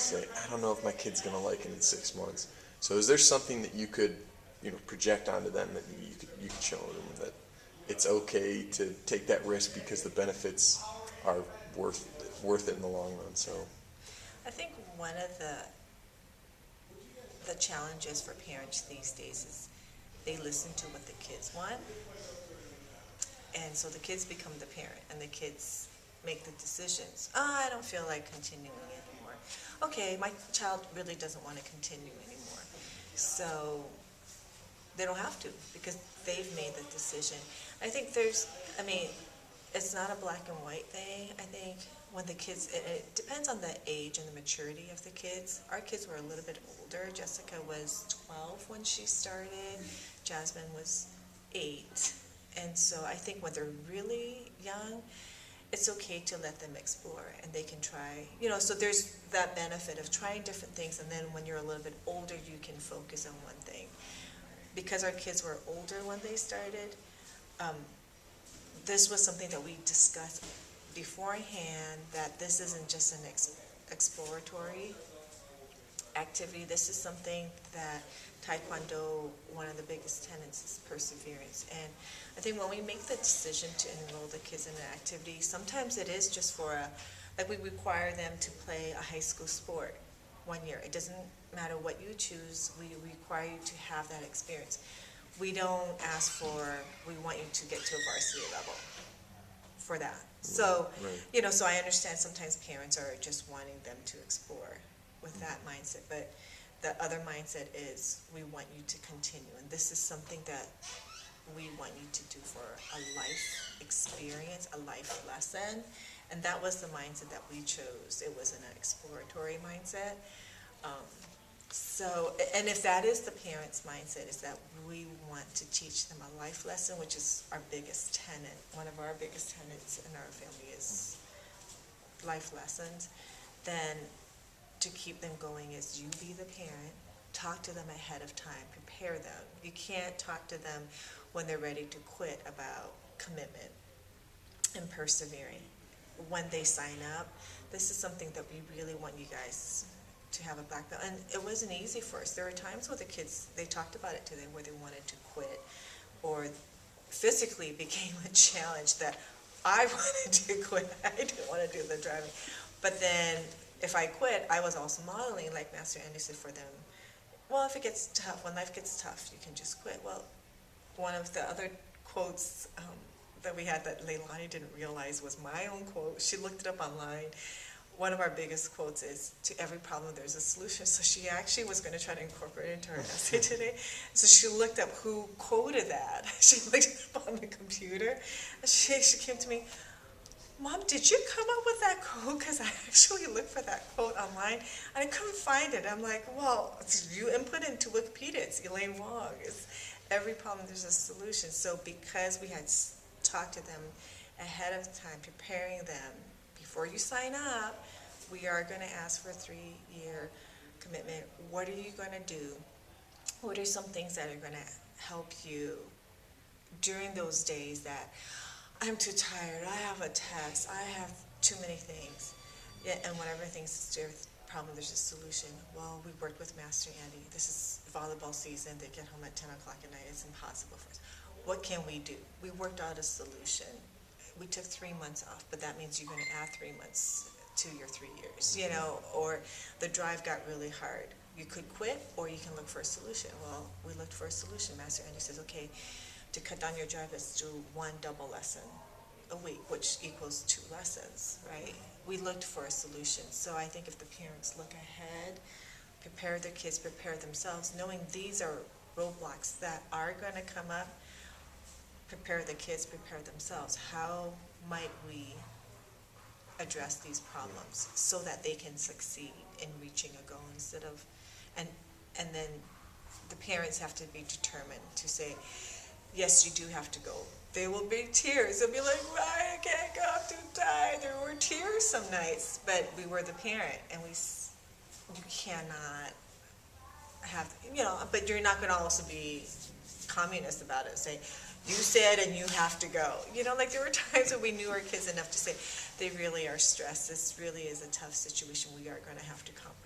say, I don't know if my kid's going to like it in 6 months. So is there something that you could, project onto them that you could show them that it's okay to take that risk because the benefits are worth it in the long run? So I think one of the challenges for parents these days is they listen to what the kids want, and so the kids become the parent, and the kids make the decisions. Oh, I don't feel like continuing anymore. Okay, my child really doesn't want to continue anymore. So they don't have to because they've made the decision. I think it's not a black and white thing. I think when the kids, it depends on the age and the maturity of the kids. Our kids were a little bit older. Jessica was 12 when she started. Jasmine was 8. And so I think when they're really young, it's okay to let them explore and they can try, so there's that benefit of trying different things, and then when you're a little bit older, you can focus on one thing. Because our kids were older when they started, this was something that we discussed beforehand, that this isn't just an exploratory activity. This is something that Tae Kwon Do, one of the biggest tenets is perseverance. And I think when we make the decision to enroll the kids in an activity, sometimes it is just for we require them to play a high school sport 1 year. It doesn't matter what you choose, we require you to have that experience. We don't ask for, we want you to get to a varsity level for that. So, right. So I understand sometimes parents are just wanting them to explore with that mindset, but the other mindset is we want you to continue, and this is something that we want you to do for a life experience, a life lesson, and that was the mindset that we chose. It was an exploratory mindset. And if that is the parent's mindset, is that we want to teach them a life lesson, which is our biggest tenet. One of our biggest tenets in our family is life lessons. Then to keep them going is you be the parent, talk to them ahead of time, prepare them. You can't talk to them when they're ready to quit about commitment and persevering. When they sign up, this is something that we really want you guys to have a black belt. And it wasn't easy for us. There were times where the kids, they talked about it today, where they wanted to quit, or physically became a challenge that I wanted to quit. I didn't want to do the driving. But then if I quit, I was also modeling, like Master Andy said, for them. Well, if it gets tough, when life gets tough, you can just quit. Well, one of the other quotes that we had that Leilani didn't realize was my own quote. She looked it up online. One of our biggest quotes is, to every problem there's a solution. So she actually was going to try to incorporate it into her essay today. So she looked up who quoted that. She looked it up on the computer. She came to me, Mom, did you come up with that quote? Because I actually looked for that quote online, and I couldn't find it. I'm like, well, you input into Wikipedia. It's Elaine Wong. It's every problem there's a solution. So because we had talked to them ahead of time, preparing them, before you sign up, we are going to ask for a 3-year commitment. What are you going to do? What are some things that are going to help you during those days that I'm too tired, I have a test, I have too many things. Yeah, and whenever things there's a problem, there's a solution. Well, we worked with Master Andy. This is volleyball season. They get home at 10 o'clock at night. It's impossible for us. What can we do? We worked out a solution. We took 3 months off, but that means you're going to add 3 months to your 3 years, or the drive got really hard. You could quit, or you can look for a solution. Well, we looked for a solution. Master Andy says, okay, to cut down your drive, let's do 1 double lesson a week, which equals 2 lessons, right? We looked for a solution. So I think if the parents look ahead, prepare their kids, prepare themselves, knowing these are roadblocks that are going to come up, prepare the kids, prepare themselves. How might we address these problems so that they can succeed in reaching a goal instead of, and then the parents have to be determined to say, yes, you do have to go. There will be tears. They'll be like, why, I can't go, I'm too tired. There were tears some nights, but we were the parent, and you cannot have, but you're not going to also be communist about it and say, you said and you have to go. There were times when we knew our kids enough to say, they really are stressed. This really is a tough situation. We are going to have to compromise.